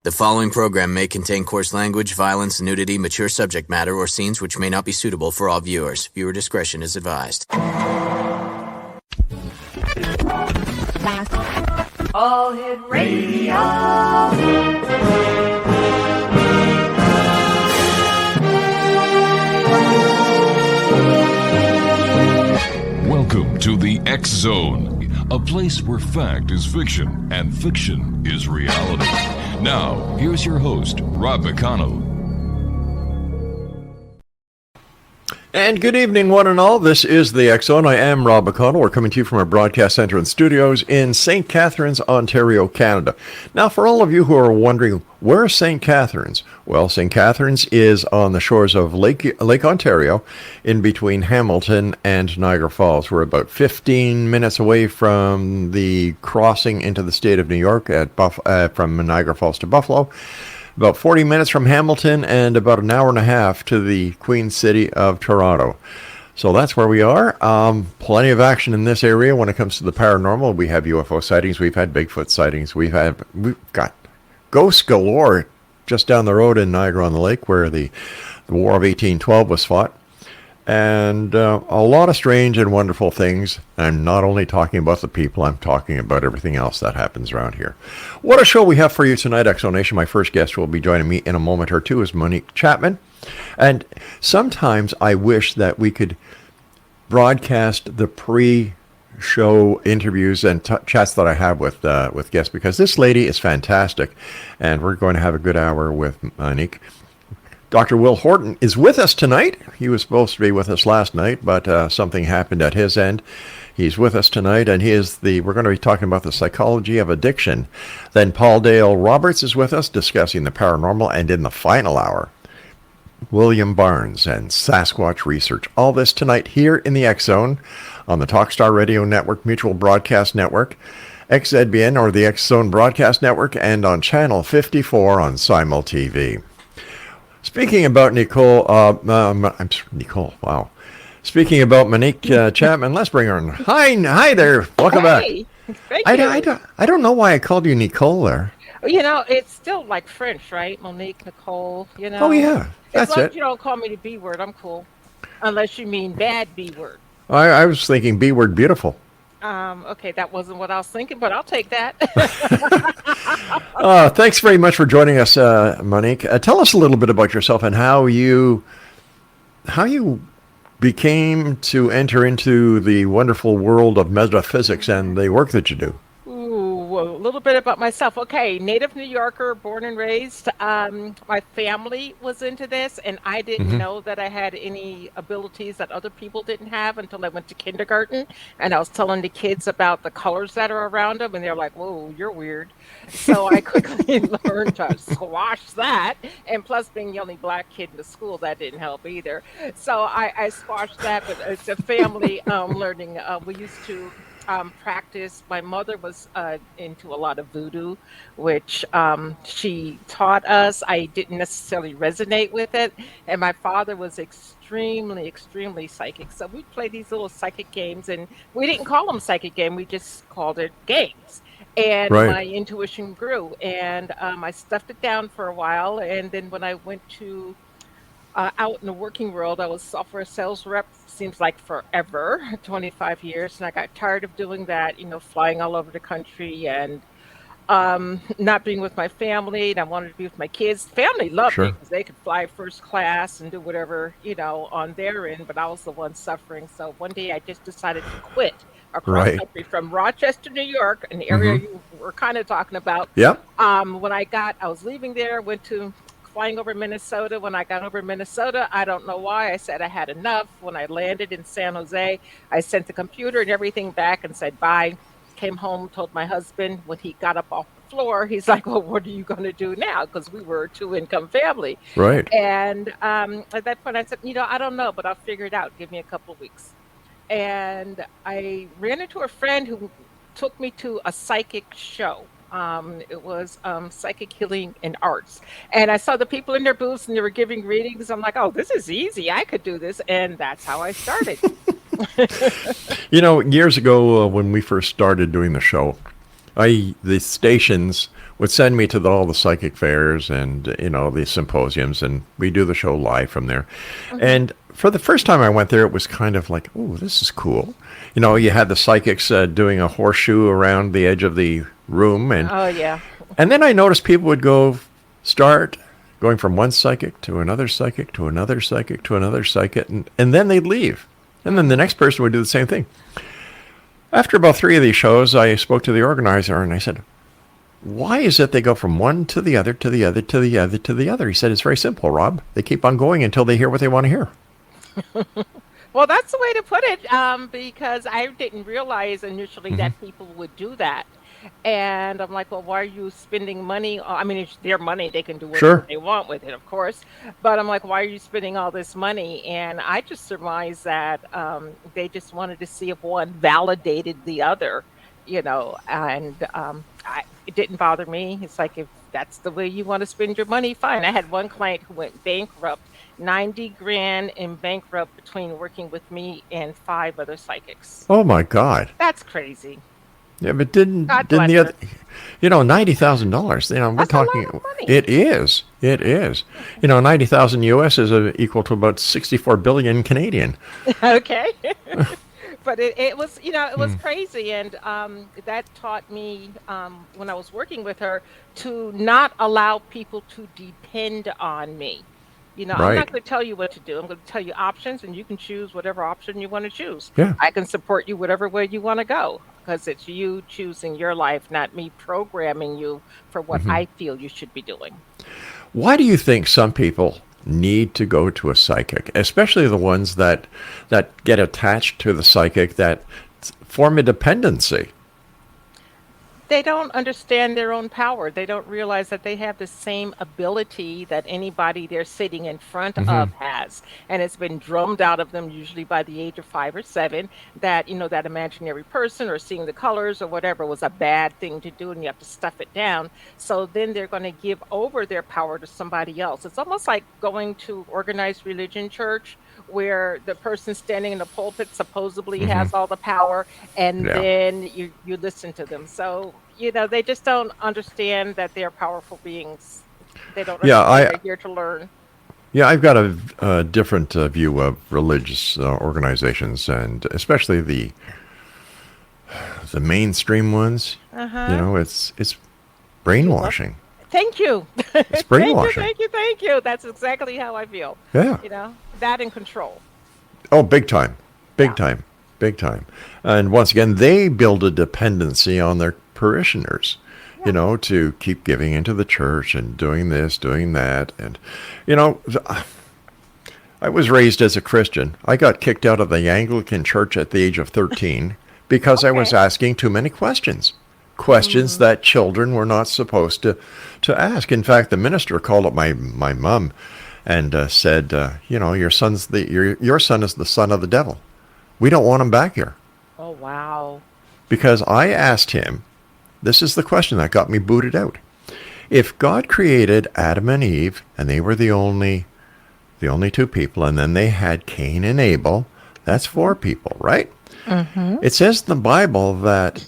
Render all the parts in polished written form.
The following program may contain coarse language, violence, nudity, mature subject matter, or scenes which may not be suitable for all viewers. Viewer discretion is advised. All Hit Radio. Welcome to the X Zone, a place where fact is fiction and fiction is reality. Now, here's your host, Rob McConnell. And good evening, one and all. This is the X Zone. I am Rob McConnell. We're coming to you from our broadcast center and studios in St. Catharines, Ontario, Canada. Now, for all of you who are wondering, where is St. Catharines? Well, St. Catharines is on the shores of Lake Ontario, in between Hamilton and Niagara Falls. We're about 15 minutes away from the crossing into the state of New York from Niagara Falls to Buffalo. About 40 minutes from Hamilton and about an hour and a half to the Queen City of Toronto. So that's where we are. Plenty of action in this area when it comes to the paranormal. We have UFO sightings. We've had Bigfoot sightings. We've got ghosts galore just down the road in Niagara-on-the-Lake where the War of 1812 was fought. And a lot of strange and wonderful things. I'm not only talking about the people, I'm talking about everything else that happens around here. What a show we have for you tonight, Exonation. My first guest who will be joining me in a moment or two is Monique Chapman. And sometimes I wish that we could broadcast the pre-show interviews and chats that I have with guests, because this lady is fantastic. And we're going to have a good hour with Monique. Dr. Will Horton is with us tonight. He was supposed to be with us last night, but something happened at his end. He's with us tonight, and we're going to be talking about the psychology of addiction. Then Paul Dale Roberts is with us discussing the paranormal, and in the final hour, William Barnes and Sasquatch research. All this tonight here in the X Zone on the Talkstar Radio Network, Mutual Broadcast Network, XZBN or the X Zone Broadcast Network, and on Channel 54 on Simul TV. Speaking about Nicole, wow. Speaking about Monique Chapman, let's bring her in. Hi there. Welcome back. Thank you. I don't know why I called you Nicole there. You know, it's still like French, right? Monique, Nicole, you know. Oh, yeah. That's as long it. as you don't call me the B word, I'm cool. Unless you mean bad B word. I was thinking B word beautiful. Okay, that wasn't what I was thinking, but I'll take that. Thanks very much for joining us, Monique. Tell us a little bit about yourself and how you became to enter into the wonderful world of metaphysics and the work that you do. Ooh, a little bit about myself. Okay, native New Yorker, born and raised. My family was into this, and I didn't know that I had any abilities that other people didn't have until I went to kindergarten, and I was telling the kids about the colors that are around them, and they're like, whoa, you're weird. So I quickly learned to squash that, and plus being the only black kid in the school, that didn't help either. So I squashed that, but it's a family learning. We used to practice. My mother was into a lot of voodoo, which she taught us. I didn't necessarily resonate with it. And my father was extremely psychic. So we'd play these little psychic games, and we didn't call them psychic game. We just called it games. And my intuition grew, and I stuffed it down for a while. And then when I went to out in the working world, I was software sales rep, seems like forever, 25 years. And I got tired of doing that, flying all over the country and not being with my family. And I wanted to be with my kids. Family loved me because they could fly first class and do whatever, on their end. But I was the one suffering. So one day I just decided to quit across country from Rochester, New York, an area you were kind of talking about. Yep. When I was leaving there, went to flying over Minnesota. When I got over Minnesota, I don't know why, I said I had enough. When I landed in San Jose, I sent the computer and everything back and said bye. Came home, told my husband. When he got up off the floor, he's like, well, what are you going to do now? Because we were a two-income family. Right. And at that point, I said, I don't know, but I'll figure it out. Give me a couple of weeks. And I ran into a friend who took me to a psychic show. It was Psychic Healing and Arts. And I saw the people in their booths and they were giving readings. I'm like, oh, this is easy. I could do this. And that's how I started. Years ago when we first started doing the show, the stations would send me to all the psychic fairs and, the symposiums, and we do the show live from there. And for the first time I went there, it was kind of like, oh, this is cool. You had the psychics doing a horseshoe around the edge of the room. And Oh, yeah. and then I noticed people would start going from one psychic to another psychic to another psychic to another psychic, and then they'd leave. And then the next person would do the same thing. After about 3 of these shows, I spoke to the organizer and I said, why is it they go from one to the other, to the other, to the other, to the other? He said, it's very simple, Rob. They keep on going until they hear what they want to hear. Well, that's the way to put it, because I didn't realize initially that people would do that. And I'm like, well, why are you spending money? I mean, it's their money. They can do whatever Sure. they want with it, of course. But I'm like, why are you spending all this money? And I just surmised that they just wanted to see if one validated the other, and it didn't bother me. It's like, if that's the way you want to spend your money, fine. I had one client who went bankrupt, 90 grand in bankrupt between working with me and 5 other psychics. Oh, my God. That's crazy. Yeah, but didn't God didn't bless the her. other, $90,000, we're That's a lot talking, of money. it is. 90,000 US is equal to about 64 billion Canadian. Okay. But it was, it was crazy. And that taught me, when I was working with her, to not allow people to depend on me. I'm not Right. going to tell you what to do. I'm going to tell you options, and you can choose whatever option you want to choose. Yeah. I can support you whatever way you want to go, because it's you choosing your life, not me programming you for what I feel you should be doing. Why do you think some people need to go to a psychic, especially the ones that get attached to the psychic, that form a dependency? They don't understand their own power. They don't realize that they have the same ability that anybody they're sitting in front of has. And it's been drummed out of them, usually by the age of 5 or 7, that, that imaginary person or seeing the colors or whatever was a bad thing to do, and you have to stuff it down. So then they're going to give over their power to somebody else. It's almost like going to organized religion church, where the person standing in the pulpit supposedly has all the power, and Yeah. then you listen to them. So, they just don't understand that they're powerful beings. They don't Yeah, understand they're here to learn. Yeah, I've got a different view of religious organizations, and especially the mainstream ones. It's brainwashing. Thank you. It's brainwashing. Thank you. That's exactly how I feel. Yeah. That and control. Oh, big time. Big Yeah. time. Big time. And once again, they build a dependency on their parishioners, to keep giving into the church and doing this, doing that. And, I was raised as a Christian. I got kicked out of the Anglican church at the age of 13 because I was Okay. asking too many questions. Questions that children were not supposed to ask. In fact, the minister called up my mom and said, your son is the son of the devil. We don't want him back here. Oh, wow. Because I asked him, this is the question that got me booted out. If God created Adam and Eve, and they were the only 2 people, and then they had Cain and Abel, that's 4 people, right? It says in the Bible that,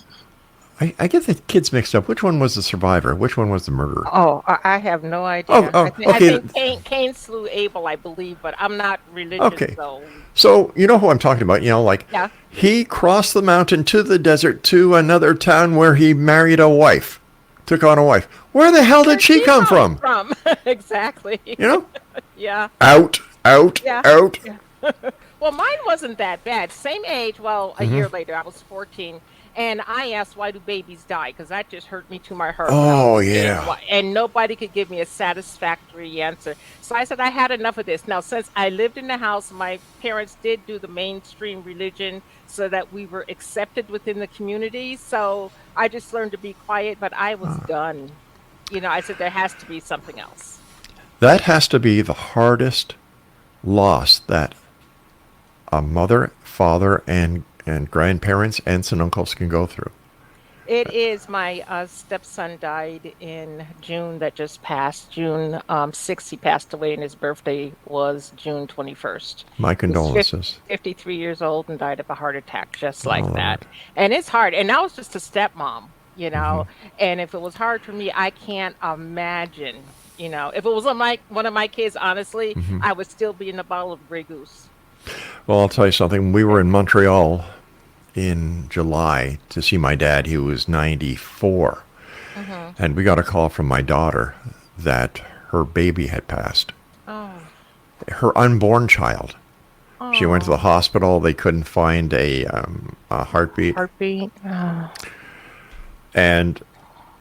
I get the kids mixed up. Which one was the survivor? Which one was the murderer? Oh, I have no idea. Okay. I think Cain slew Abel, I believe, but I'm not religious, Okay. so. So, you know who I'm talking about, Yeah. he crossed the mountain to the desert to another town where he married a wife, took on a wife. Where the hell did she come from? Exactly. Yeah. Out. Yeah. Well, mine wasn't that bad. Same age. Well, a year later, I was 14. And I asked, why do babies die? Because that just hurt me to my heart. Oh, yeah. And nobody could give me a satisfactory answer. So I said, I had enough of this. Now, since I lived in the house, my parents did do the mainstream religion so that we were accepted within the community. So I just learned to be quiet, but I was done. I said, there has to be something else. That has to be the hardest loss that a mother, father, and grandparents, aunts, and uncles can go through. It is. My stepson died in June that just passed. June 6th, he passed away, and his birthday was June 21st. My He's condolences. 53 years old and died of a heart attack just like Oh, that. Lord. And it's hard. And I was just a stepmom. And if it was hard for me, I can't imagine, if it was one of my kids, honestly, I would still be in the bottle of Grey Goose. Well, I'll tell you something. We were in Montreal in July to see my dad. He was 94. And we got a call from my daughter that her baby had passed. Oh. Her unborn child. Oh. She went to the hospital. They couldn't find a heartbeat. Oh. And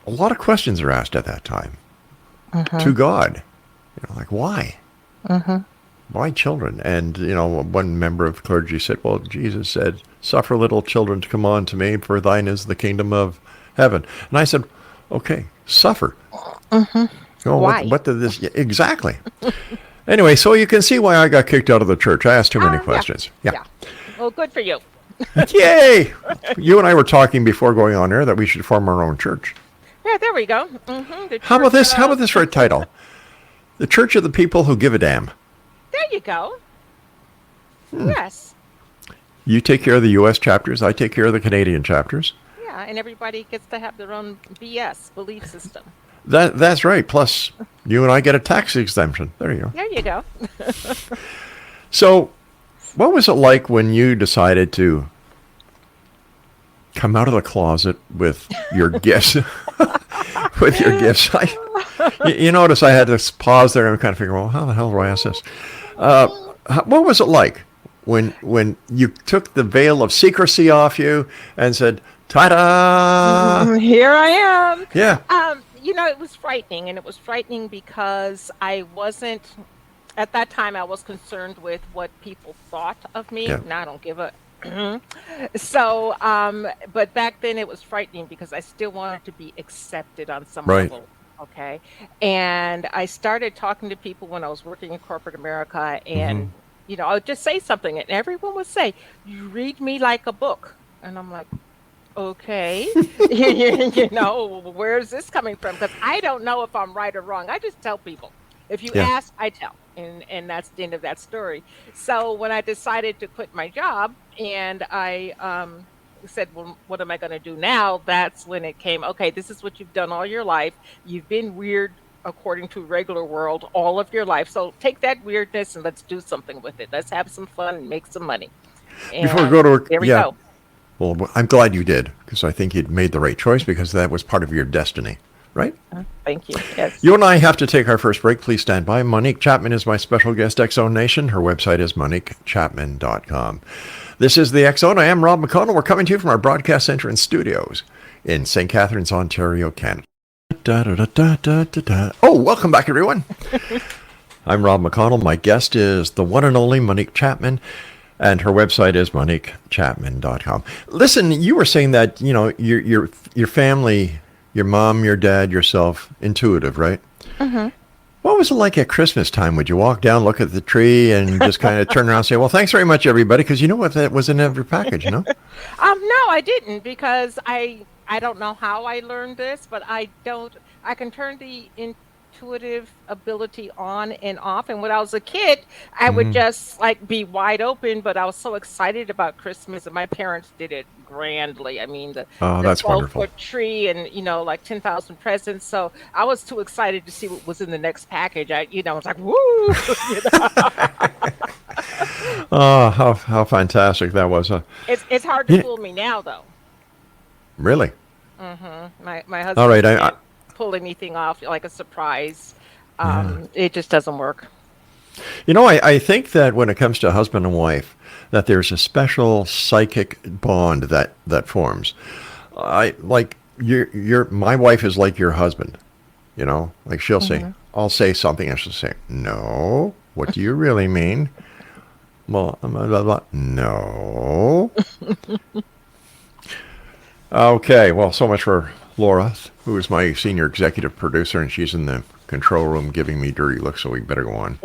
a lot of questions are asked at that time to God. Like, why? Why children? And, one member of clergy said, well, Jesus said, suffer little children to come on to me, for thine is the kingdom of heaven. And I said, okay, suffer. Why? What did this... Yeah, exactly. Anyway, so you can see why I got kicked out of the church. I asked too many questions. Yeah. Well, good for you. Yay! You and I were talking before going on air that we should form our own church. Yeah, there we go. How about this? How about this for a title? The Church of the People Who Give a Damn. There you go. Yes. You take care of the U.S. chapters. I take care of the Canadian chapters. Yeah, and everybody gets to have their own BS belief system. That's right. Plus, you and I get a tax exemption. There you go. There you go. So, what was it like when you decided to come out of the closet with your gifts? With your gifts. You notice I had to pause there and kind of figure, well, how the hell do I ask this? What was it like when you took the veil of secrecy off you and said, ta-da! Here I am. Yeah. It was frightening, and it was frightening because I wasn't, at that time, I was concerned with what people thought of me. Yeah. Now I don't give a... So, but back then it was frightening because I still wanted to be accepted on some level. Okay. And I started talking to people when I was working in corporate America, and, I would just say something, and everyone would say, you read me like a book. And I'm like, okay, where's this coming from? Because I don't know if I'm right or wrong. I just tell people. If you ask, I tell. And that's the end of that story. So when I decided to quit my job and I said, well, what am I going to do now? That's when it came, okay, this is what you've done all your life. You've been weird according to regular world all of your life. So take that weirdness and let's do something with it. Let's have some fun and make some money. And before we go to there we go. Well, I'm glad you did, because I think you'd made the right choice, because that was part of your destiny, right? Thank you. Yes. You and I have to take our first break. Please stand by. Monique Chapman is my special guest, X-Zone Nation. Her website is moniquechapman.com. This is the X-Zone. I am Rob McConnell. We're coming to you from our broadcast center and studios in St. Catharines, Ontario, Canada. Oh, welcome back, everyone. I'm Rob McConnell. My guest is the one and only Monique Chapman, and her website is moniquechapman.com. Listen, you were saying that, your family, your mom, your dad, yourself, intuitive, right? What was it like at Christmas time? Would you walk down, look at the tree, and just kind of turn around and say, well, thanks very much, everybody, because you know what that was in every package, No, I didn't, because I don't know how I learned this, but I can turn the intuitive ability on and off. And when I was a kid, I would just be wide open, but I was so excited about Christmas, and my parents did it grandly. I mean, the that's wonderful. 12-foot tree and, 10,000 presents. So I was too excited to see what was in the next package. I was like, woo! Oh, how fantastic that was. It's hard to fool me now, though. Really? My husband All right, can't pull anything off like a surprise. It just doesn't work. I think that when it comes to husband and wife, that there's a special psychic bond that forms. My wife is like your husband, like she'll say, I'll say something and she'll say, no, what do you really mean? Well, blah, blah, blah. No. Okay, well, so much for Laura, who is my senior executive producer, and she's in the control room giving me dirty looks, so we better go on.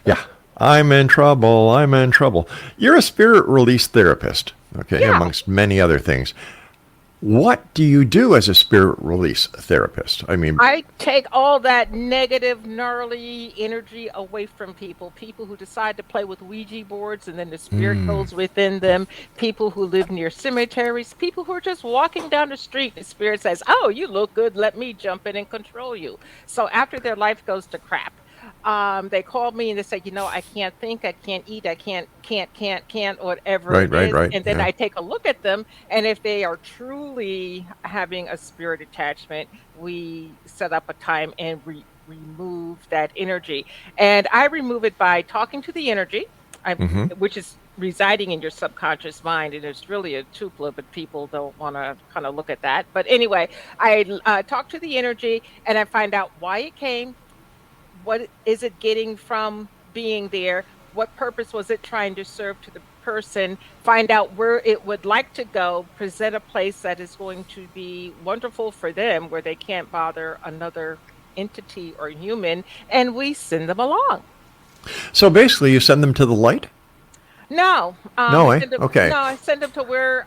Yeah. I'm in trouble. You're a spirit release therapist, okay, amongst many other things. What do you do as a spirit release therapist? I mean, I take all that negative, gnarly energy away from people. People who decide to play with Ouija boards and then the spirit goes within them. People who live near cemeteries. People who are just walking down the street. The spirit says, "Oh, you look good. Let me jump in and control you." So after their life goes to crap, they call me and they say, I can't think, I can't eat, I can't, whatever right, it right, is. right. And then Yeah. I take a look at them. And if they are truly having a spirit attachment, we set up a time and remove that energy. And I remove it by talking to the energy, hmm which is residing in your subconscious mind. And it's really a tupla, but people don't want to kind of look at that. But anyway, I talk to the energy and I find out why it came, what is it getting from being there, what purpose was it trying to serve to the person, find out where it would like to go, present a place that is going to be wonderful for them where they can't bother another entity or human, and we send them along. So basically, you send them to the light? No, No, I eh? send them. Okay. No, I send them to where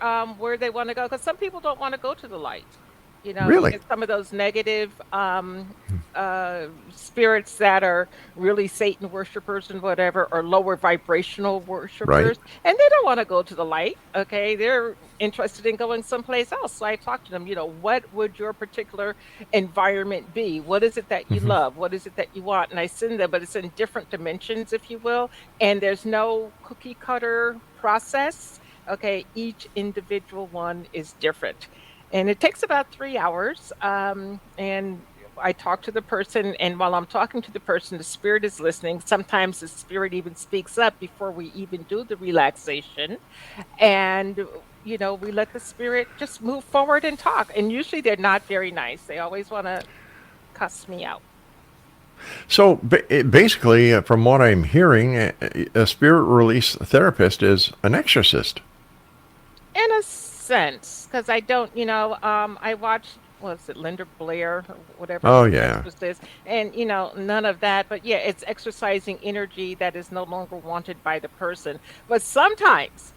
they want to go because some people don't want to go to the light. You Really? get some of those negative spirits that are really Satan worshipers and whatever, or lower vibrational Right. worshipers, and they don't want to go to the light. Okay, they're interested in going someplace else. So I talk to them. What would your particular environment be? What is it that you hmm love? What is it that you want? And I send them, but it's in different dimensions, if you will, and there's no cookie cutter process. Okay, each individual one is different. And it takes about 3 hours. And I talk to the person, and while I'm talking to the person, the spirit is listening. Sometimes the spirit even speaks up before we even do the relaxation. And, we let the spirit just move forward and talk. And usually they're not very nice. They always want to cuss me out. So basically, from what I'm hearing, a spirit release therapist is an exorcist. In a sense, because I don't, I watched, was it Linda Blair, or whatever Oh, her yeah. actress is, and none of that. But yeah, it's exercising energy that is no longer wanted by the person. But hmm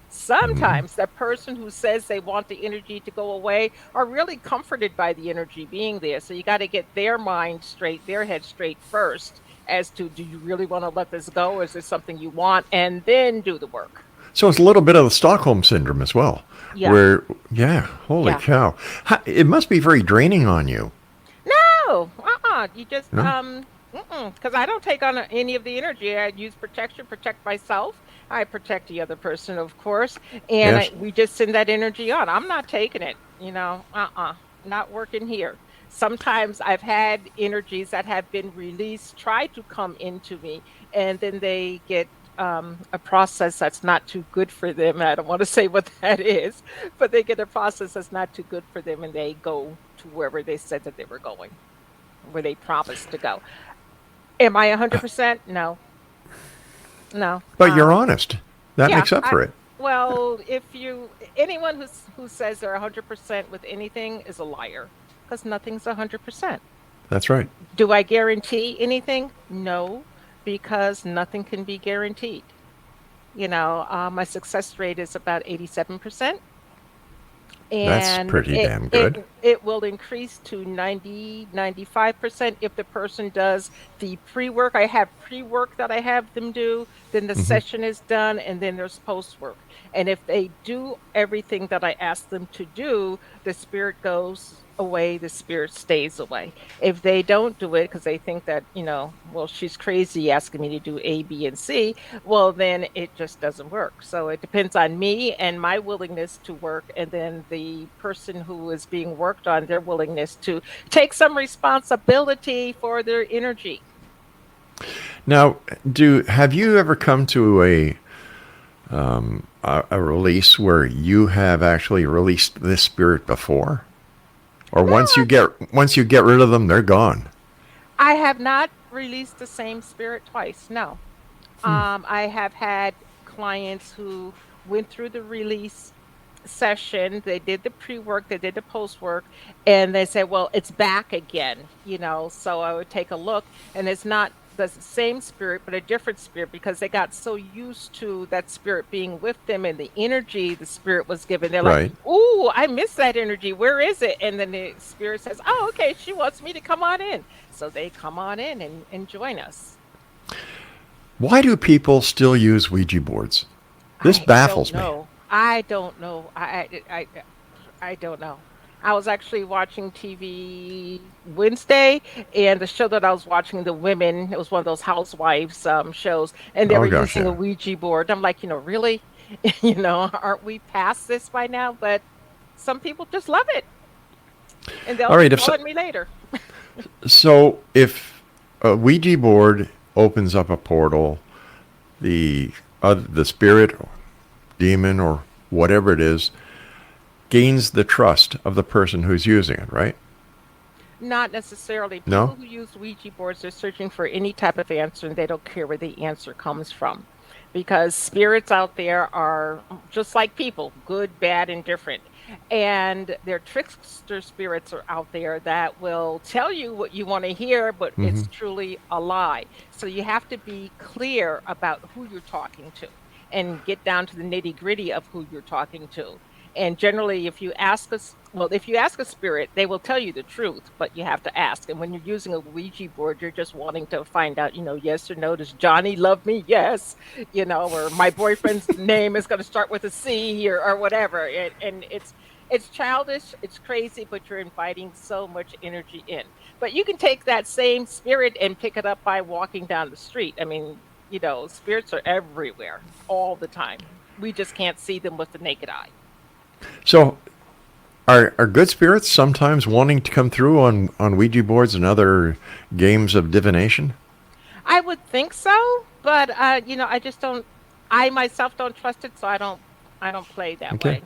sometimes that person who says they want the energy to go away are really comforted by the energy being there. So you got to get their mind straight, their head straight first, as to, do you really want to let this go, or is this something you want, and then do the work. So it's a little bit of the Stockholm syndrome as well, Yeah, where, yeah, holy yeah. cow. It must be very draining on you, No, You just no? because I don't take on any of the energy. I use protection, protect myself. I protect the other person, of course, and Yes. we just send that energy on. I'm not taking it. Not working here. Sometimes I've had energies that have been released, try to come into me, and then they get a process that's not too good for them. I don't want to say what that is, but they get a process that's not too good for them, and they go to wherever they said that they were going, where they promised to go. Am I 100%? No, no. But you're honest. That Yeah. makes up for it. Well, if anyone who says they're 100% with anything is a liar, because nothing's 100%. That's right. Do I guarantee anything? No, because nothing can be guaranteed. My success rate is about 87. That's And pretty it damn it good. it will increase to 90-95% if the person does the pre-work. I have pre-work that I have them do, then the hmm session is done, and then there's post-work. And if they do everything that I ask them to do, the spirit goes away, the spirit stays away. If they don't do it because they think that, well, she's crazy asking me to do A, B, and C, well, then it just doesn't work. So it depends on me and my willingness to work, and then the person who is being worked on, their willingness to take some responsibility for their energy. Now, have you ever come to a release where you have actually released this spirit before? Or No, once you get rid of them, they're gone. I have not released the same spirit twice. No. I have had clients who went through the release session, they did the pre-work, they did the post-work, and they said, well, it's back again. So I would take a look, and it's not the same spirit, but a different spirit because they got so used to that spirit being with them and the energy the spirit was given. They're like, Right. "Ooh, I miss that energy. Where is it?" And then the spirit says, "Oh, okay, she wants me to come on in." So they come on in and join us. Why do people still use Ouija boards? This I don't baffles me. know. I don't know. I don't know. I was actually watching TV Wednesday, and the show that I was watching, the women, it was one of those housewives shows, and they Oh were gosh, using a yeah. Ouija board. I'm like, really? Aren't we past this by now? But some people just love it, and they'll All be right. calling me later. So if a Ouija board opens up a portal, the spirit, or demon, or whatever it is, gains the trust of the person who's using it, right? Not necessarily. People No? who use Ouija boards are searching for any type of answer and they don't care where the answer comes from. Because spirits out there are just like people, good, bad, and different. And their trickster spirits are out there that will tell you what you want to hear, but Hmm. it's truly a lie. So you have to be clear about who you're talking to and get down to the nitty gritty of who you're talking to. And generally, if you ask a spirit, they will tell you the truth, but you have to ask. And when you're using a Ouija board, you're just wanting to find out, yes or no. Does Johnny love me? Yes. Or my boyfriend's name is going to start with a C or whatever. And it's childish, it's crazy, but you're inviting so much energy in. But you can take that same spirit and pick it up by walking down the street. I mean, spirits are everywhere all the time. We just can't see them with the naked eye. So are good spirits sometimes wanting to come through on Ouija boards and other games of divination? I would think so, but I just don't. I myself don't trust it, so I don't play that Okay. way.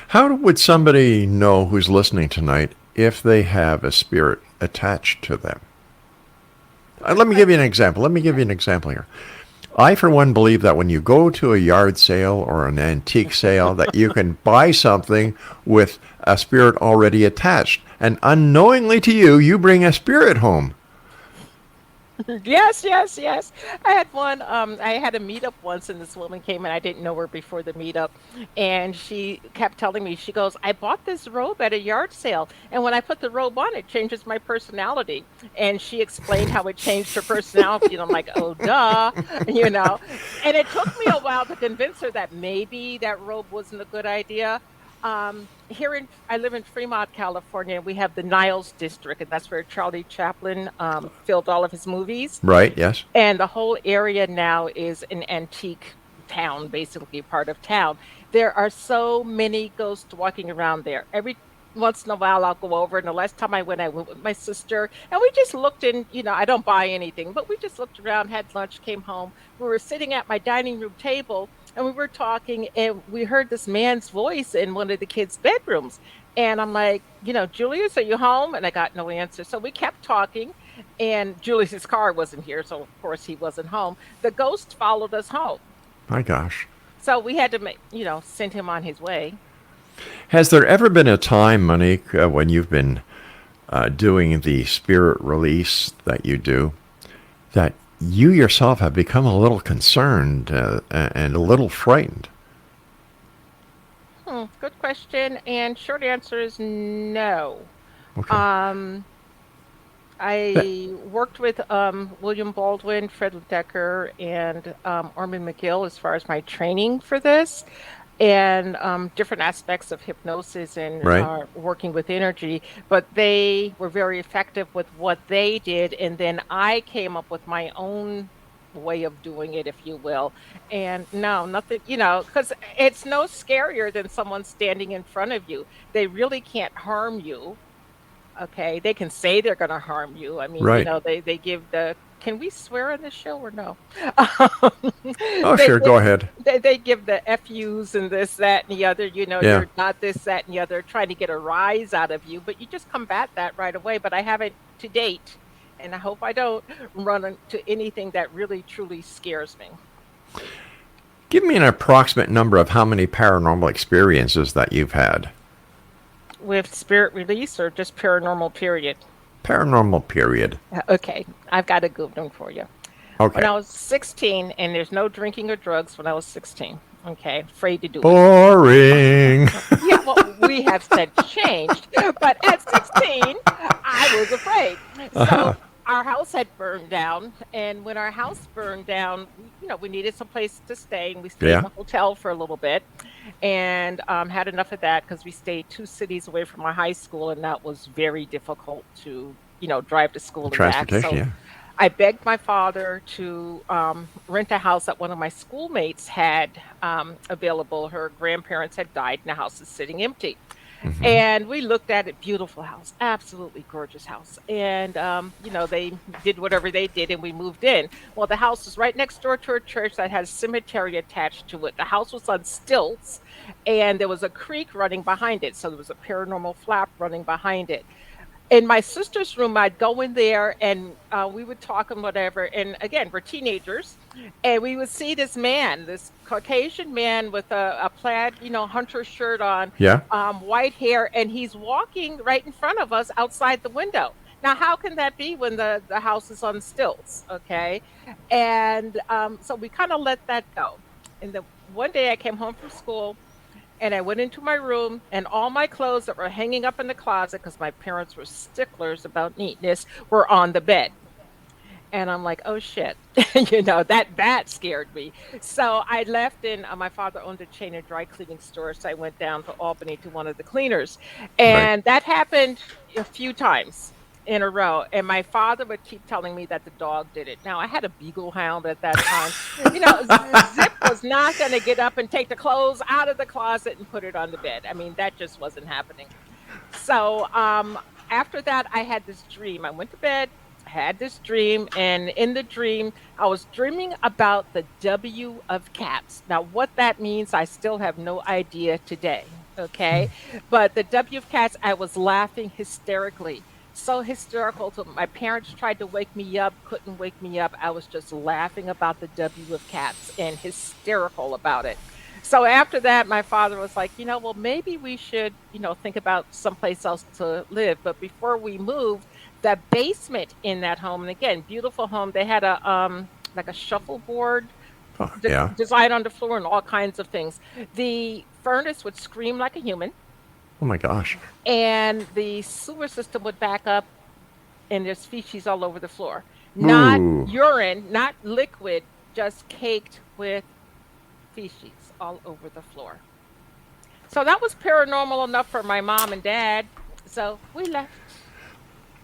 How would somebody know who's listening tonight if they have a spirit attached to them? Let me give you an example. Let me give you an example here. I, for one, believe that when you go to a yard sale or an antique sale, that you can buy something with a spirit already attached. And unknowingly to you, you bring a spirit home. Yes, yes, yes. I had one. I had a meetup once, and this woman came, and I didn't know her before the meetup, and she kept telling me, she goes, "I bought this robe at a yard sale, and when I put the robe on, it changes my personality." And she explained how it changed her personality, and I'm like, "Oh, duh," you know. And it took me a while to convince her that maybe that robe wasn't a good idea. I live in Fremont, California, and we have the Niles district, and that's where Charlie Chaplin filmed all of his movies. Right? Yes. And the whole area now is an antique town, basically part of town. There are so many ghosts walking around there. Every once in a while, I'll go over. And the last time I went with my sister, and we just looked in. I don't buy anything, but we just looked around, had lunch, came home. We were sitting at my dining room table, and we were talking, and we heard this man's voice in one of the kids' bedrooms. And I'm like, "Julius, are you home?" And I got no answer. So we kept talking, and Julius's car wasn't here, so of course he wasn't home. The ghost followed us home. My gosh. So we had to send him on his way. Has there ever been a time, Monique, when you've been doing the spirit release that you do, that you yourself have become a little concerned and a little frightened? Good question. And short answer is no. Okay. Um, I worked with William Baldwin, Fred Decker, and Orman McGill as far as my training for this, and different aspects of hypnosis and Right. working with energy. But they were very effective with what they did, and then I came up with my own way of doing it, if you will. And no, nothing, because it's no scarier than someone standing in front of you. They really can't harm you. Okay, they can say they're going to harm you. I mean, Right. they give the. Can we swear on this show or no? Oh, They sure. give Go ahead. they give the FUs and this, that, and the other. Yeah. You're not this, that, and the other, trying to get a rise out of you. But you just combat that right away. But I haven't to date, and I hope I don't run into anything that really truly scares me. Give me an approximate number of how many paranormal experiences that you've had. With spirit release or just paranormal period? Paranormal period. Okay, I've got a good one for you. When Okay. I was 16, and there's no drinking or drugs when I was 16. Okay, afraid to do it. Boring. Yeah, well, we have since changed, but at 16, I was afraid. So our house had burned down, and when our house burned down, we needed some place to stay, and we stayed Yeah. in a hotel for a little bit, and had enough of that because we stayed 2 cities away from our high school, and that was very difficult to, drive to school and back. Transportation. So Yeah. I begged my father to rent a house that one of my schoolmates had available. Her grandparents had died, and the house is sitting empty. Hmm. And we looked at it, beautiful house, absolutely gorgeous house. And, they did whatever they did, and we moved in. Well, the house was right next door to a church that had a cemetery attached to it. The house was on stilts, and there was a creek running behind it. So there was a paranormal flap running behind it. In my sister's room, I'd go in there and we would talk and whatever. And again, we're teenagers, and we would see this man, this Caucasian man with a plaid, hunter shirt on, Yeah. white hair, and he's walking right in front of us outside the window. Now, how can that be when the house is on stilts? Okay. And so we kind of let that go. And then one day I came home from school, and I went into my room, and all my clothes that were hanging up in the closet, because my parents were sticklers about neatness, were on the bed. And I'm like, oh shit, that scared me. So I left, and my father owned a chain of dry cleaning stores. So I went down to Albany to one of the cleaners. Right. And that happened a few times in a row. And my father would keep telling me that the dog did it. Now, I had a beagle hound at that time. Zip was not going to get up and take the clothes out of the closet and put it on the bed. I mean, that just wasn't happening. So after that, I had this dream. I went to bed, had this dream, and in the dream, I was dreaming about the W of cats. Now, what that means, I still have no idea today. Okay. But the W of cats, I was laughing hysterically. So hysterical. So my parents tried to wake me up, couldn't wake me up. I was just laughing about the W of cats and hysterical about it. So after that, my father was like, well, maybe we should, think about someplace else to live. But before we moved, the basement in that home, and again, beautiful home, they had a like a shuffleboard Oh, yeah. design on the floor and all kinds of things. The furnace would scream like a human, Oh my gosh. and the sewer system would back up, and there's feces all over the floor. Not Ooh. urine, not liquid, just caked with feces all over the floor. So that was paranormal enough for my mom and dad. So we left.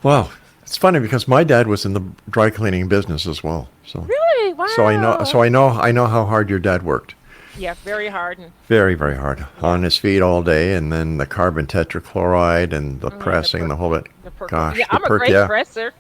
Wow. It's funny because my dad was in the dry cleaning business as well. So Really? so I know Wow. so I know I know how hard your dad worked. Yeah, very hard. And Very, very hard. yeah, On his feet all day, and then the carbon tetrachloride and the yeah, pressing, the whole bit. yeah, Gosh, the I'm a perk, great yeah. presser.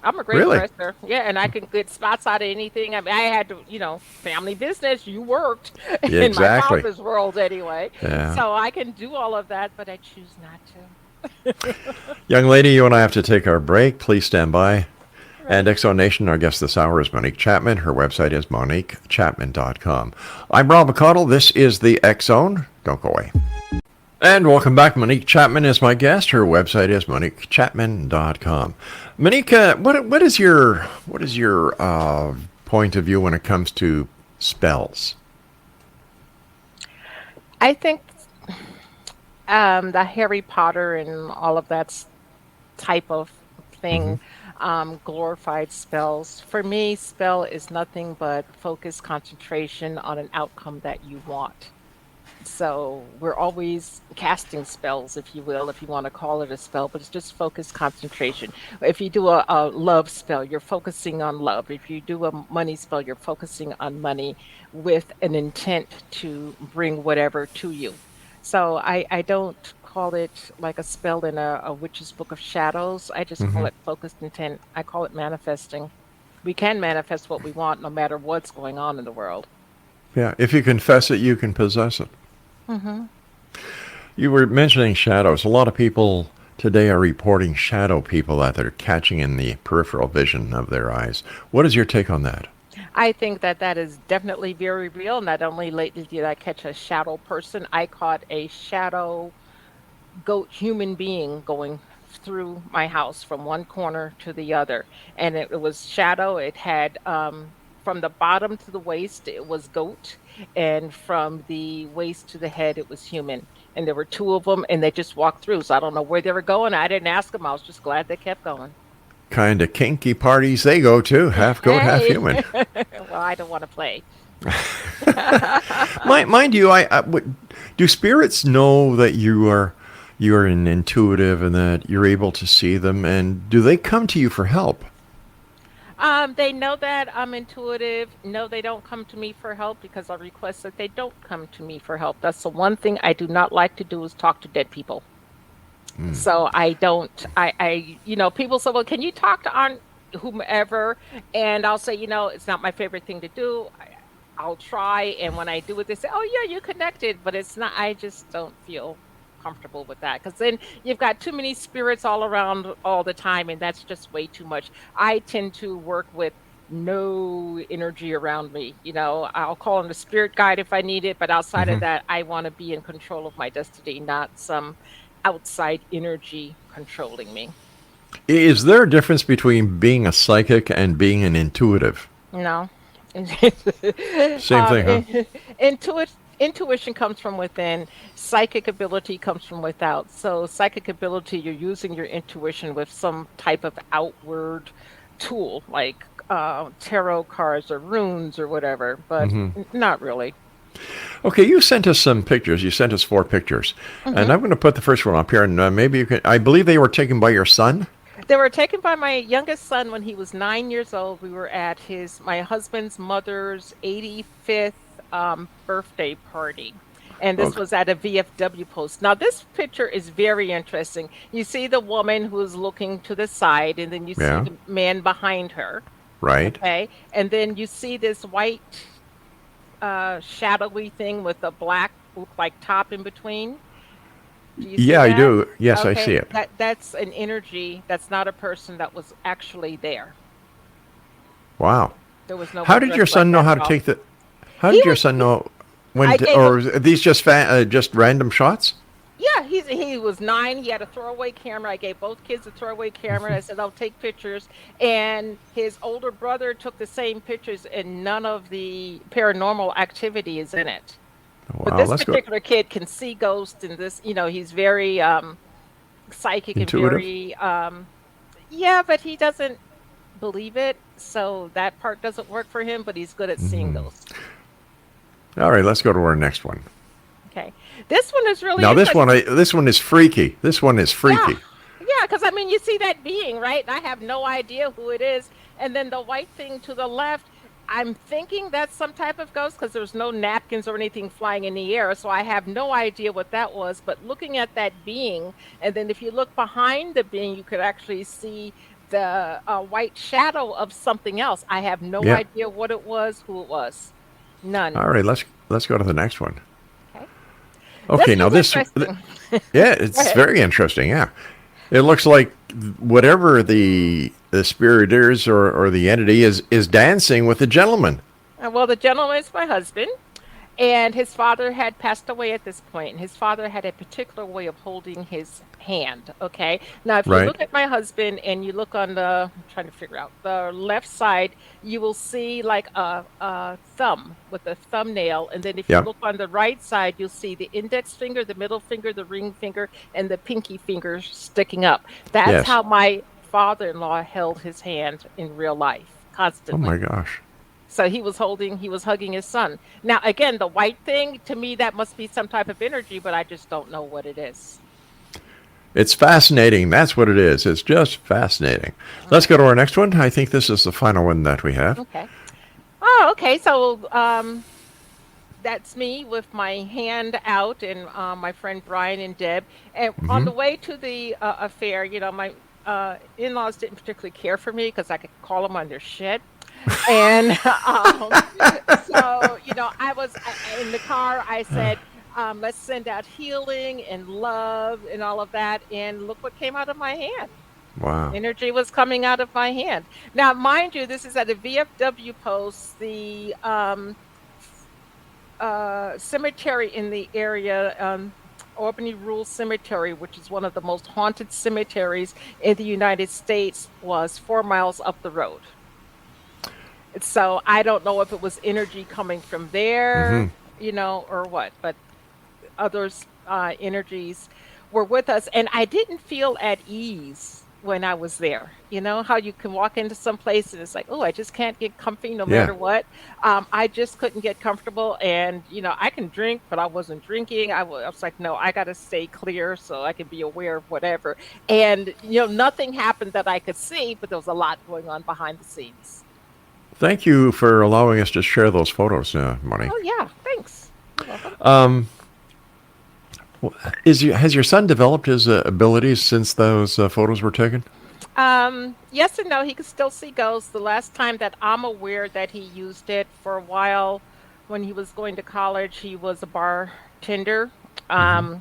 I'm a great Really? presser. Yeah, and I can get spots out of anything. I mean, I had to, family business. You worked Yeah, in my exactly. father's world anyway. Yeah. So I can do all of that, but I choose not to. Young lady, you and I have to take our break. Please stand by. And Right. Exo Nation, our guest this hour is Monique Chapman. Her website is moniquechapman.com. I'm Rob McConnell. This is the X Zone. Don't go away. And welcome back. Monique Chapman is my guest. Her website is moniquechapman.com. Monique, what is your point of view when it comes to spells? I think the Harry Potter and all of that type of Hmm. thing, glorified spells. For me, spell is nothing but focus, concentration on an outcome that you want. So we're always casting spells, if you will, if you want to call it a spell, but it's just focus, concentration. If you do a love spell, you're focusing on love. If you do a money spell, you're focusing on money with an intent to bring whatever to you. So I don't call it like a spell in a witch's book of shadows. I just call Hmm. it focused intent. I call it manifesting. We can manifest what we want no matter what's going on in the world. Yeah, if you confess it, you can possess it. Hmm. You were mentioning shadows. A lot of people today are reporting shadow people that they're catching in the peripheral vision of their eyes. What is your take on that? I think that that is definitely very real. Not only lately did I catch a shadow person, I caught a shadow goat human being going through my house from one corner to the other. And it was shadow. It had from the bottom to the waist, it was goat, and from the waist to the head, it was human. And there were two of them, and they just walked through. So I don't know where they were going. I didn't ask them. I was just glad they kept going. Kind of kinky parties they go to, half goat, half Hey, human. well, I don't want to play. Mind you, do spirits know that you're an intuitive and that you're able to see them, and do they come to you for help? They know that I'm intuitive. No, they don't come to me for help because I request that they don't come to me for help. That's the one thing I do not like to do is talk to dead people. So I don't, people say, well, can you talk to on whomever? And I'll say, it's not my favorite thing to do. I'll try. And when I do it, they say, oh, yeah, you connected. But it's not, I just don't feel comfortable with that because then you've got too many spirits all around all the time. And that's just way too much. I tend to work with no energy around me. I'll call in a spirit guide if I need it. But outside of that, I want to be in control of my destiny, not some outside energy controlling me. Is there a difference between being a psychic and being an intuitive? No. Same thing, huh? Intuition comes from within. Psychic ability comes from without. So psychic ability, you're using your intuition with some type of outward tool, like tarot cards or runes or whatever, but not really. Okay, you sent us some pictures. You sent us 4 pictures. And I'm going to put the first one up here, and maybe you can... I believe they were taken by your son? They were taken by my youngest son when he was 9 years old. We were at my husband's mother's 85th birthday party. And this was at a VFW post. Now, this picture is very interesting. You see the woman who's looking to the side, and then you see the man behind her. Right. Okay. And then you see this white... shadowy thing with a black like top in between. Do you see I that? do. Yes, I Okay, see it. that's an energy. That's not a person that was actually there. Wow. There was no. How one did your dressed son like know that how at to all. take the... How He did your was. son know when... I gave Or him. are these just random shots? Yeah, he was 9. He had a throwaway camera. I gave both kids a throwaway camera. I said, I'll take pictures. And his older brother took the same pictures, and none of the paranormal activity is in it. But Wow, this let's go. particular kid can see ghosts, and this, he's very psychic and Intuitive? very, but he doesn't believe it. So that part doesn't work for him, but he's good at seeing ghosts. All right, let's go to our next one. Okay. This one is really Now, this interesting. one is freaky. This one is freaky. Yeah, because you see that being, right? And I have no idea who it is. And then the white thing to the left, I'm thinking that's some type of ghost because there's no napkins or anything flying in the air. So I have no idea what that was. But looking at that being, and then if you look behind the being, you could actually see the white shadow of something else. I have no idea what it was, who it was. None. All right, let's go to the next one. Okay. Okay, This now was this... interesting. Yeah, Go it's ahead. very interesting, yeah. It looks like whatever the spirit is or the entity is dancing with the gentleman. Well, the gentleman is my husband, and his father had passed away at this point, and his father had a particular way of holding his hand, okay? Now, if you Right. look at my husband and you look on I'm trying to figure out, the left side, you will see like a thumb with a thumbnail, and then if you Yeah. look on the right side, you'll see the index finger, the middle finger, the ring finger, and the pinky finger sticking up. That's Yes. how my father-in-law held his hand in real life, Oh constantly. my gosh. So he was hugging his son. Now, again, the white thing, to me, that must be some type of energy, but I just don't know what it is. It's fascinating. That's what it is. It's just fascinating. Let's go to our next one. I think this is the final one that we have. Okay. Oh, okay. So that's me with my hand out, and my friend Brian and Deb. And on the way to the affair, my in-laws didn't particularly care for me because I could call them on their shit. And so, I was in the car. I said, let's send out healing and love and all of that. And look what came out of my hand. Wow. Energy was coming out of my hand. Now, mind you, this is at a VFW post, the cemetery in the area, Albany Rural Cemetery, which is one of the most haunted cemeteries in the United States, was 4 miles up the road. So I don't know if it was energy coming from there, Mm-hmm. or what, but others' energies were with us. And I didn't feel at ease when I was there. You know how you can walk into some place and it's like, oh, I just can't get comfy no Yeah. matter what. I just couldn't get comfortable. And, I can drink, but I wasn't drinking. I was like, no, I got to stay clear so I can be aware of whatever. And, nothing happened that I could see, but there was a lot going on behind the scenes. Thank you for allowing us to share those photos, Monique. Oh, yeah. Thanks. You're welcome. Has your son developed his abilities since those photos were taken? Yes and no. He can still see ghosts. The last time that I'm aware that he used it for a while, when he was going to college, he was a bartender, Mm-hmm.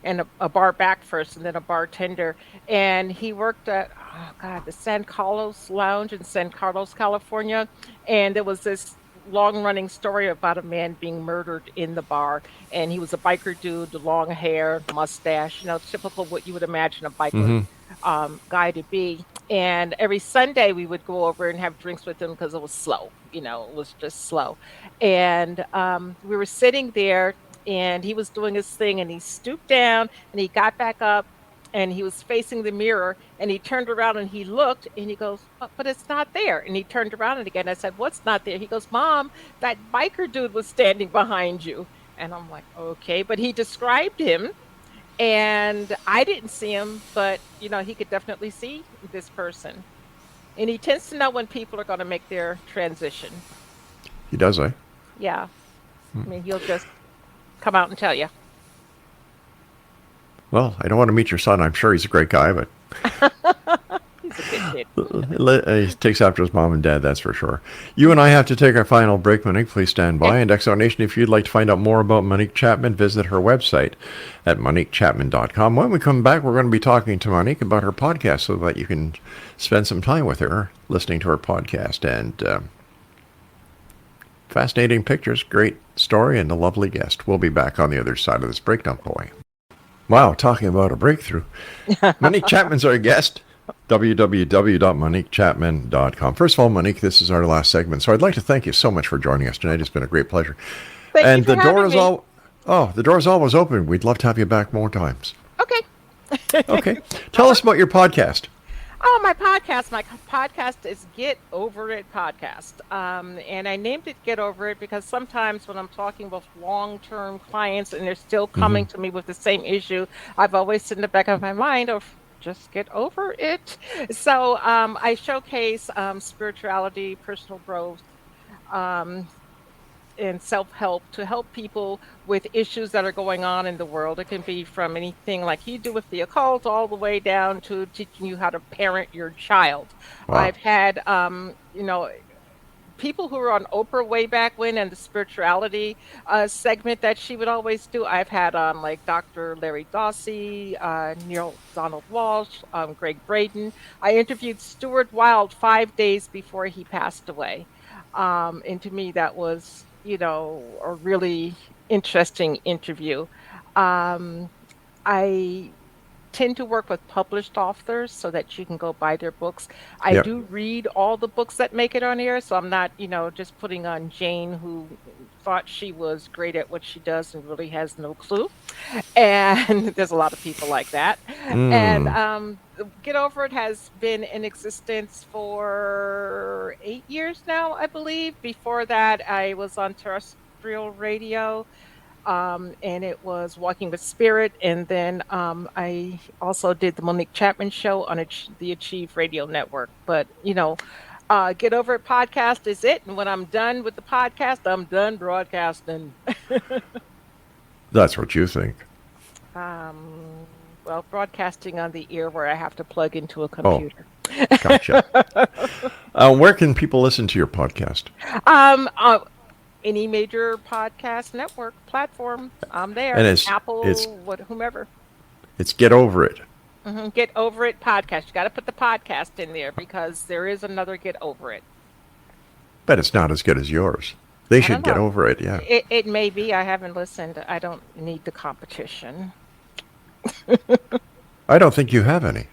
and a bar back first, and then a bartender. And he worked at, oh God, the San Carlos Lounge in San Carlos, California. And there was this long running story about a man being murdered in the bar. And he was a biker dude, the long hair, mustache, typical what you would imagine a biker Mm-hmm. guy to be. And every Sunday we would go over and have drinks with him because it was slow, it was just slow. And we were sitting there and he was doing his thing and he stooped down and he got back up and he was facing the mirror and he turned around and he looked and he goes, "Oh, but it's not there." And he turned around and again I said, "What's not there?" He goes, "Mom, that biker dude was standing behind you." And I'm like, okay, but he described him and I didn't see him, but he could definitely see this person. And he tends to know when people are going to make their transition. He does, eh? Yeah. I mean, he'll just come out and tell you. Well, I don't want to meet your son. I'm sure he's a great guy, but He's a good kid. he takes after his mom and dad, that's for sure. You and I have to take our final break, Monique. Please stand by. And Exo Nation, if you'd like to find out more about Monique Chapman, visit her website at moniquechapman.com. When we come back, we're going to be talking to Monique about her podcast so that you can spend some time with her, listening to her podcast. And fascinating pictures, great story, and a lovely guest. We'll be back on the other side of this break. Don't go away. Wow, talking about a breakthrough. Monique Chapman's our guest. www.moniquechapman.com. First of all, Monique, this is our last segment, so I'd like to thank you so much for joining us tonight. It's been a great pleasure. Thank And you for the door having is me. the door is always open. We'd love to have you back more times. Okay. Okay. Tell us about your podcast. Oh, my podcast is Get Over It Podcast. And I named it Get Over It because sometimes when I'm talking with long-term clients and they're still coming to me with the same issue, I've always in the back of my mind of just get over it. So I showcase spirituality, personal growth, um, and self-help to help people with issues that are going on in the world. It can be from anything like you do with the occult all the way down to teaching you how to parent your child. Wow. I've had, people who were on Oprah way back when and the spirituality segment that she would always do. I've had on like Dr. Larry Dawsey, Neil Donald Walsh, Greg Braden. I interviewed Stuart Wilde 5 days before he passed away. And to me, that was, a really interesting interview. I tend to work with published authors so that you can go buy their books. I Yep. do read all the books that make it on air, so I'm not, just putting on Jane who thought she was great at what she does and really has no clue. And there's a lot of people like that. And Mm. Get Over It has been in existence for 8 years now, I believe. Before that, I was on terrestrial radio, and it was Walking with Spirit. And then I also did the Monique Chapman show on the Achieve Radio Network. But, Get Over It podcast is it. And when I'm done with the podcast, I'm done broadcasting. That's what you think. Um, well, broadcasting on the ear where I have to plug into a Oh, computer. gotcha. Where can people listen to your podcast? Um, uh, any major podcast network platform, I'm there. And it's Apple, whomever. Get Over It. Get Over It podcast. You got to put the podcast in there because there is another Get Over It. But it's not as good as yours. They I should don't get know. over it, yeah. It may be. I haven't listened. I don't need the competition. I don't think you have any.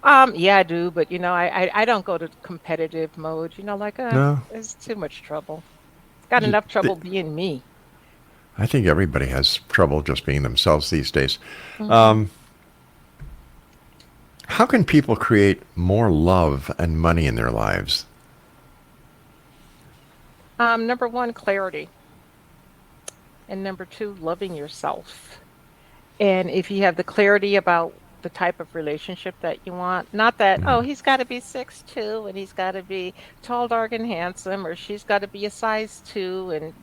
Yeah, I do, but I don't go to competitive mode. Like No, it's too much trouble. Got J- enough trouble th- being me. I think everybody has trouble just being themselves these days. Hmm. How can people create more love and money in their lives? Number one, clarity, and number two, loving yourself. And if you have the clarity about the type of relationship that you want, not that, oh, Mhm. he's got to be 6'2" and he's got to be tall, dark, and handsome, or she's got to be a size 2, and,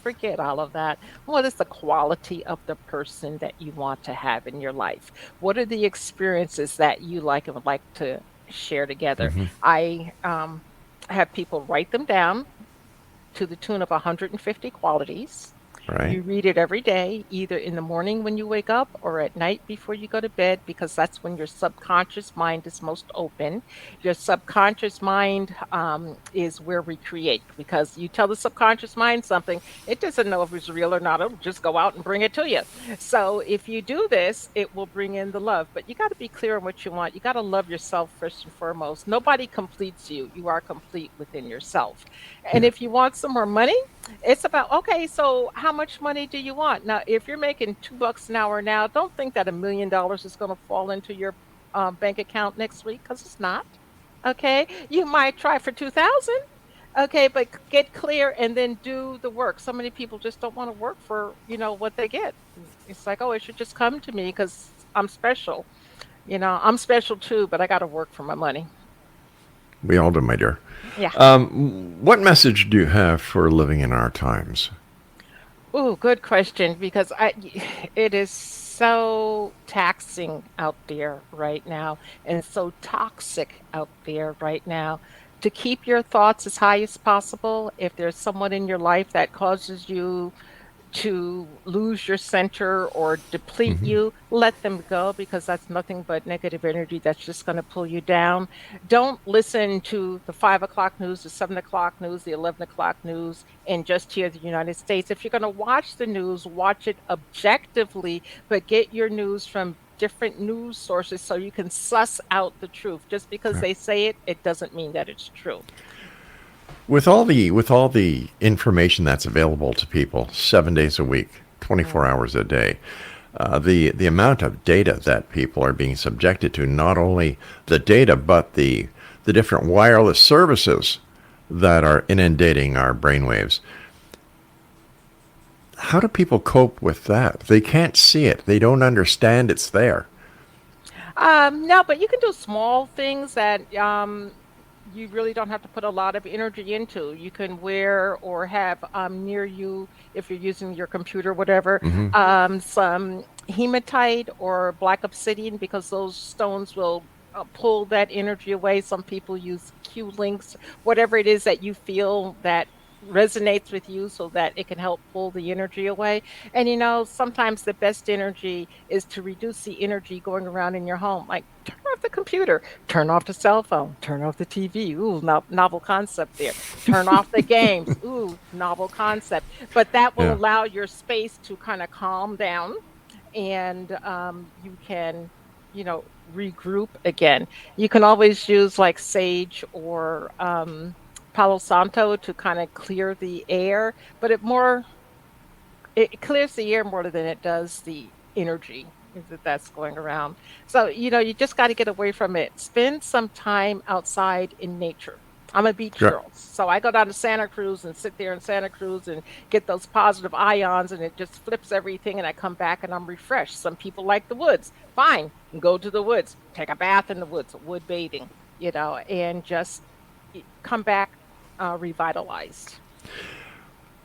forget all of that. What is the quality of the person that you want to have in your life? What are the experiences that you like and would like to share together? Mhm. I have people write them down to the tune of 150 qualities. Right? You read it every day, either in the morning when you wake up or at night before you go to bed, because that's when your subconscious mind is most open. Your subconscious mind is where we create, because you tell the subconscious mind something, it doesn't know if it's real or not. It'll just go out and bring it to you. So if you do this, it will bring in the love. But you got to be clear on what you want. You got to love yourself first and foremost. Nobody completes you. You are complete within yourself. And Yeah. if you want some more money, it's about, okay, so how much money do you want? Now, if you're making $2 an hour now, don't think that $1 million is going to fall into your bank account next week, because it's not. Okay. You might try for 2,000. Okay. But get clear and then do the work. So many people just don't want to work for, what they get. It's like, oh, it should just come to me because I'm special. I'm special too, but I got to work for my money. We all do, my dear. Yeah. What message do you have for living in our times? Oh, good question, because it is so taxing out there right now and so toxic out there right now. To keep your thoughts as high as possible, if there's someone in your life that causes you to lose your center or deplete Hmm. you, let them go, because that's nothing but negative energy that's just going to pull you down. Don't listen to the 5 o'clock news, the 7 o'clock news, the 11 o'clock news, and just hear the United States. If you're going to watch the news, watch it objectively, but get your news from different news sources so you can suss out the truth. Just because Yeah. they say it, it doesn't mean that it's true. With all the information that's available to people 7 days a week, 24 Mm. hours a day, the amount of data that people are being subjected to, not only the data but the different wireless services that are inundating our brainwaves. How do people cope with that? They can't see it. They don't understand it's there. No, but you can do small things that you really don't have to put a lot of energy into. You can wear or have near you, if you're using your computer, whatever, Hmm. some hematite or black obsidian, because those stones will pull that energy away. Some people use Q links, whatever it is that you feel that resonates with you, so that it can help pull the energy away. And sometimes the best energy is to reduce the energy going around in your home. Like, turn off the computer, turn off the cell phone, turn off the TV. Ooh, novel concept there. Turn off the games. Ooh, novel concept. But that will Yeah. allow your space to kind of calm down, and you can, regroup again. You can always use like sage or Palo Santo to kind of clear the air, but it clears the air more than it does the energy that's going around. So, you just got to get away from it. Spend some time outside in nature. I'm a beach Right. girl. So I go down to Santa Cruz and sit there in Santa Cruz and get those positive ions, and it just flips everything, and I come back and I'm refreshed. Some people like the woods. Fine. Go to the woods. Take a bath in the woods, wood bathing, and just come back revitalized.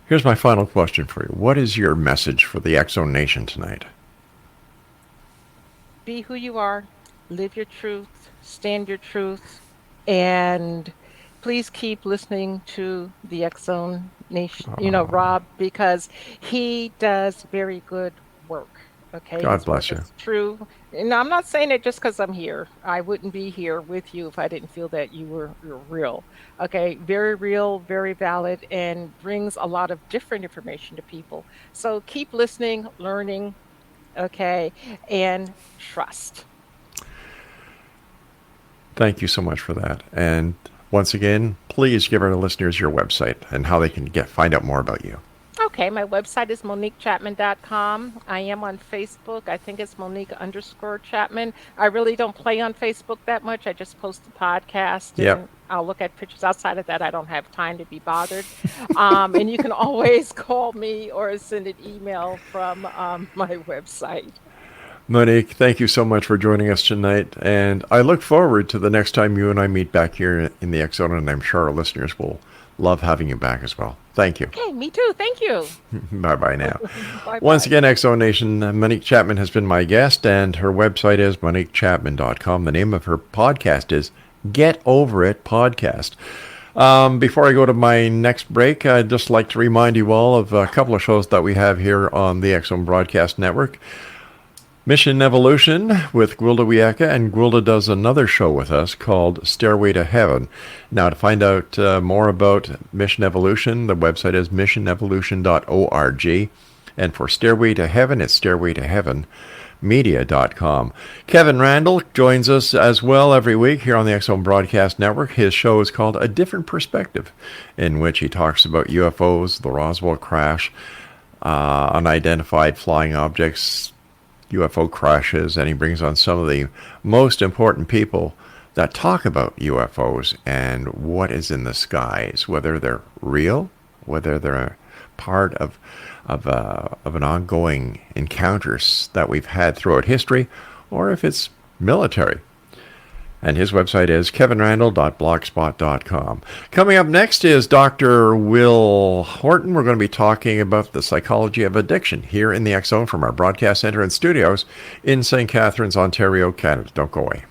Here's my final question for you. What is your message for the Exo Nation tonight? Be who you are, live your truth, stand your truth, and please keep listening to the X Zone Nation, Rob, because he does very good work. Okay, God his work bless you. is true. And I'm not saying it just because I'm here. I wouldn't be here with you if I didn't feel that you're real. Okay, very real, very valid, and brings a lot of different information to people. So keep listening, learning, okay, and trust. Thank you so much for that. And once again, please give our listeners your website and how they can find out more about you. Okay, my website is MoniqueChapman.com. I am on Facebook. I think it's Monique_Chapman. I really don't play on Facebook that much. I just post the podcast and I'll look at pictures. Outside of that, I don't have time to be bothered. And you can always call me or send an email from my website. Monique, thank you so much for joining us tonight. And I look forward to the next time you and I meet back here in the X Zone, and I'm sure our listeners will love having you back as well. Thank you. Okay, me too. Thank you. Bye-bye now. Bye-bye. Once again, X Zone Nation, Monique Chapman has been my guest, and her website is MoniqueChapman.com. The name of her podcast is Get Over It Podcast. Before I go to my next break, I'd just like to remind you all of a couple of shows that we have here on the X Zone Broadcast Network. Mission Evolution with Gwilda Wiyaka, and Gwilda does another show with us called Stairway to Heaven. Now, to find out more about Mission Evolution, the website is missionevolution.org, and for Stairway to Heaven, it's stairwaytoheavenmedia.com. Kevin Randall joins us as well every week here on the X Zone Broadcast Network. His show is called A Different Perspective, in which he talks about UFOs, the Roswell crash, unidentified flying objects, UFO crashes, and he brings on some of the most important people that talk about UFOs and what is in the skies, whether they're real, whether they're part of an ongoing encounters that we've had throughout history, or if it's military. And his website is kevinrandall.blogspot.com. Coming up next is Dr. Will Horton. We're going to be talking about the psychology of addiction here in the X Zone from our broadcast center and studios in St. Catharines, Ontario, Canada. Don't go away.